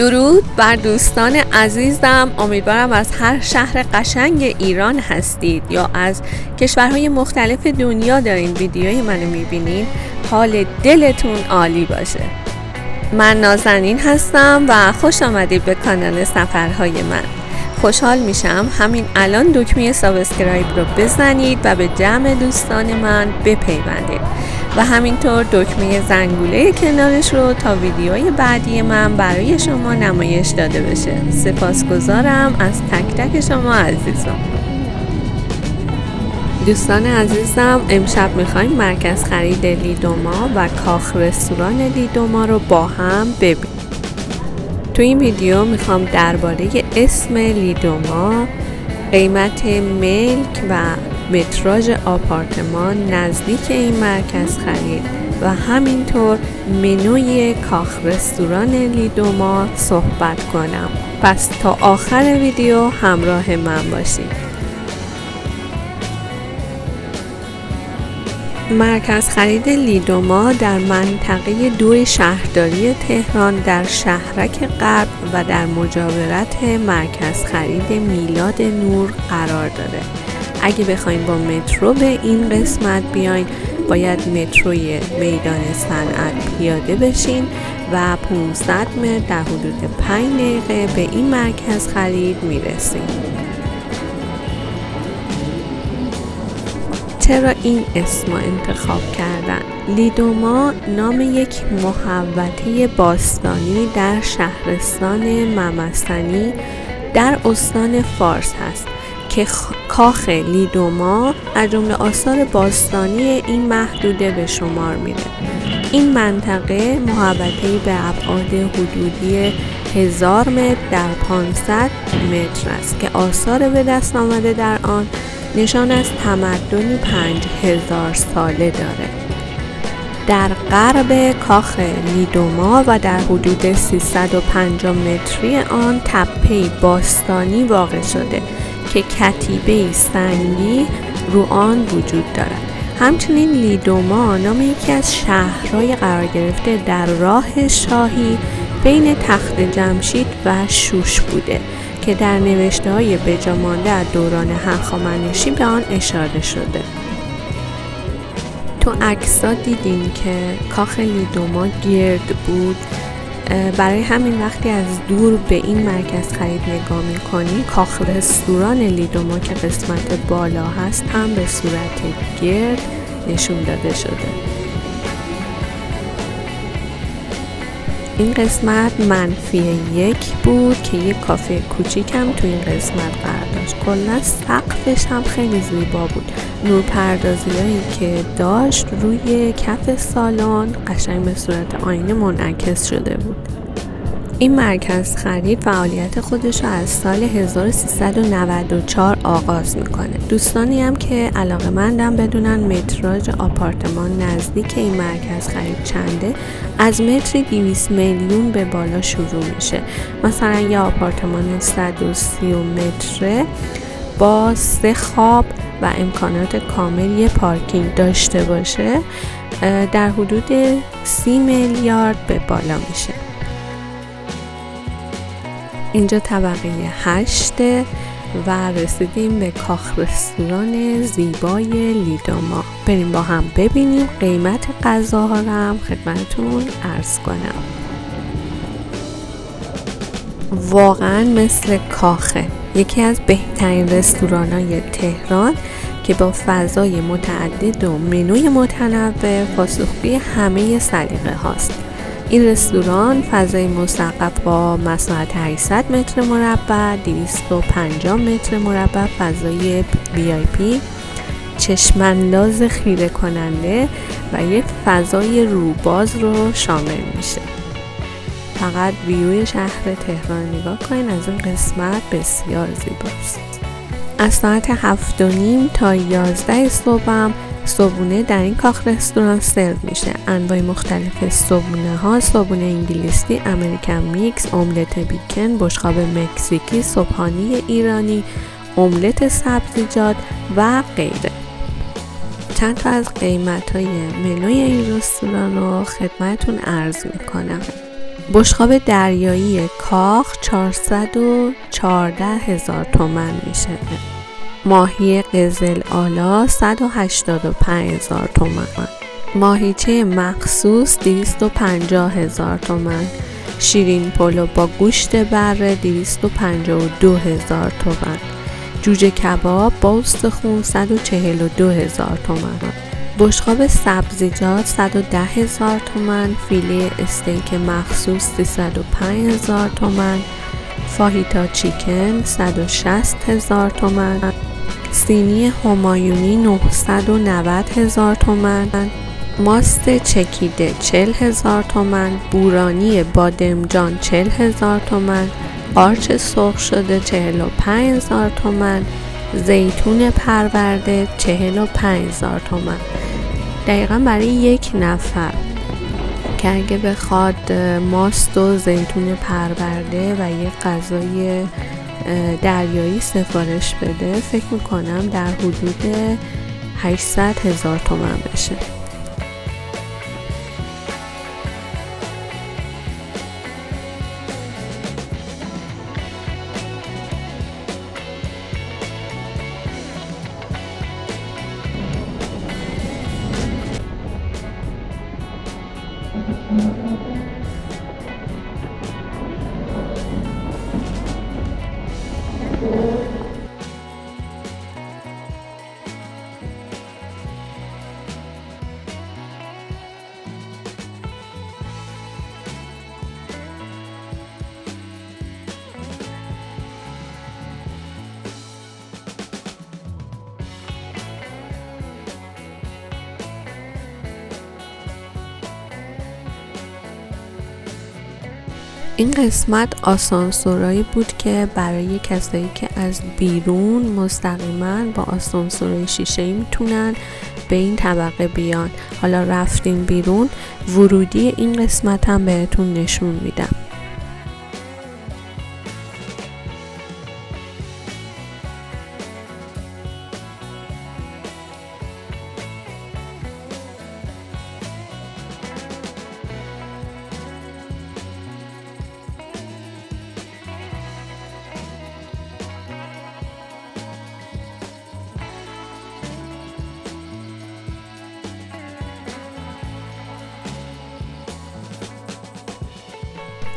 درود بر دوستان عزیزم. امیدوارم از هر شهر قشنگ ایران هستید یا از کشورهای مختلف دنیا دارین ویدیوی منو میبینین، حال دلتون عالی باشه. من نازنین هستم و خوش آمدید به کانال سفرهای من. خوشحال میشم همین الان دکمه سابسکرایب رو بزنید و به جمع دوستان من بپیوندید و همینطور دکمه زنگوله کنارش رو تا ویدیوهای بعدی من برای شما نمایش داده بشه. سپاسگزارم از تک تک شما عزیزان. دوستان عزیزم، امشب میخوایم مرکز خرید لیدوما و کاخ رستوران لیدوما رو با هم ببینیم. تو این ویدیو میخوام درباره اسم لیدوما، قیمت ملک و متراژ آپارتمان نزدیک این مرکز خرید و همینطور منوی کاخ رستوران لیدوما صحبت کنم. پس تا آخر ویدیو همراه من باشید. مرکز خرید لیدوما در منطقه 2 شهرداری تهران در شهرک غرب و در مجاورت مرکز خرید میلاد نور قرار داره. اگه بخوایم با مترو به این قسمت بیاین، باید متروی میدان صنعت پیاده بشین و 500 متر در حدود 5 دقیقه به این مرکز خرید میرسیم. چرا این اسم انتخاب کردن؟ لیدوما نام یک محوطه باستانی در شهرستان ممسنی در استان فارس هست که کاخ لیدوما از جمله آثار باستانی این محدوده به شمار میره. این منطقه محوطه‌ای به ابعاد حدودی 1000 متر در 500 متر است که آثار به دست آمده در آن نشان از تمدنی 5000 ساله داره. در غرب کاخ لیدوما و در حدود 350 متری آن تپه‌ای باستانی واقع شده که کتیبه سنگی رو آن وجود دارد. همچنین لیدوما نام یکی از شهرهای قرار گرفته در راه شاهی بین تخت جمشید و شوش بوده که در نوشته‌های بجا مانده از دوران هخامنشی به آن اشاره شده. تو عکس‌ها دیدین که کاخ لیدوما گرد بود. برای همین وقتی از دور به این مرکز خرید نگاه می‌کنی، کاخ رستوران لیدوما که قسمت بالا هست هم به صورت گرد نشون داده شده. این قسمت -1 بود که یک کافه کوچیک هم تو این قسمت قرار داشت. کلا سقفش هم خیلی زیبا بود. نورپردازی‌هایی که داشت روی کف سالن قشنگ به صورت آینه منعکس شده بود. این مرکز خرید فعالیت خودش رو از سال 1394 آغاز میکنه. دوستانی هم که علاقه‌مندن بدونن متراژ آپارتمان نزدیک این مرکز خرید چنده، از متری 200 میلیون به بالا شروع میشه. مثلا یه آپارتمان 130 متره با 3 خواب و امکانات کامل یه پارکینگ داشته باشه در حدود 30 میلیارد به بالا میشه. اینجا طبقه 8 و رسیدیم به کاخ رستوران زیبای لیدوما. بریم با هم ببینیم قیمت غذاها رو هم خدمتتون عرض کنم. واقعا مثل کاخه، یکی از بهترین رستوران‌های تهران که با فضای متعدد و منوی متنوع پاسخگوی همه سلیقه هاست. این رستوران فضای مسقف با مساحت 800 متر مربع، 250 متر مربع فضای VIP، چشم‌انداز خیره کننده و یک فضای روباز رو شامل میشه. فقط ویوی شهر تهران نگاه کنین، از این قسمت بسیار زیباست. از ساعت 7:30 تا 11 صبح هم صبحونه در این کاخ رستوران سرو میشه. انواع مختلف صبحونه ها، صبحونه انگلیسی، امریکن میکس، املت بیکن، بشقاب مکزیکی، صبحانی ایرانی، املت سبزیجات و غیره. چند تا از قیمت های منوی این رستوران رو خدمتون عرض میکنم. بشقاب دریایی کاخ 414,000 تومان میشه. ماهی قزل آلا 185,000 تومان. ماهیچه مخصوص 250,000 تومان. شیرین پلو با گوشت بره 252,000 تومان. جوجه کباب با استخون 142,000 تومان. بشقاب سبزیجات 110,000 تومان. فیله استیک مخصوص 305,000 تومان. فاهیتا چیکن 160,000 تومان. سینی همایونی 990,000 تومان. ماست چکیده 40,000 تومان. بورانی بادمجان 40,000 تومان. قارچ سرخ شده 45,000 تومان. زیتون پرورده 45,000 تومان. دقیقا برای یک نفر که اگه بخواد ماست و زیتون پرورده و یک غذای دریایی سفارش بده، فکر میکنم در حدود 800,000 تومان بشه. این قسمت آسانسورایی بود که برای کسایی که از بیرون مستقیما با آسانسورای شیشه‌ای میتونن به این طبقه بیان. حالا رفتین بیرون، ورودی این قسمت هم بهتون نشون میدم.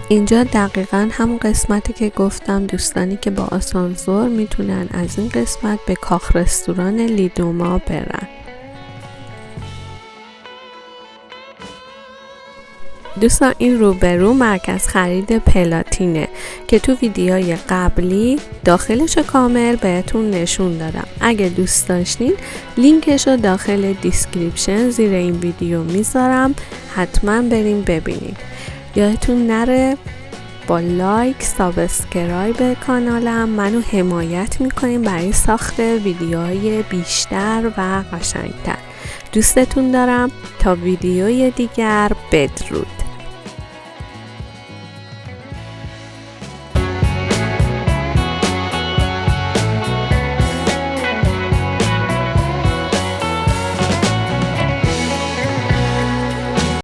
اینجا دقیقاً همون قسمتی که گفتم دوستانی که با آسانسور میتونن از این قسمت به کاخ رستوران لیدوما برن. دوستان این روبرو مرکز خرید پلاتینه که تو ویدیوهای قبلی داخلش کامل بهتون نشون دادم. اگه دوست داشتین لینکش رو داخل دیسکریپشن زیر این ویدیو میذارم، حتما بریم ببینیم. یادتون نره با لایک سابسکرایب کانالم منو حمایت میکنیم برای ساخت ویدیوهای بیشتر و قشنگتر. دوستتون دارم. تا ویدیوی دیگر، بدرود.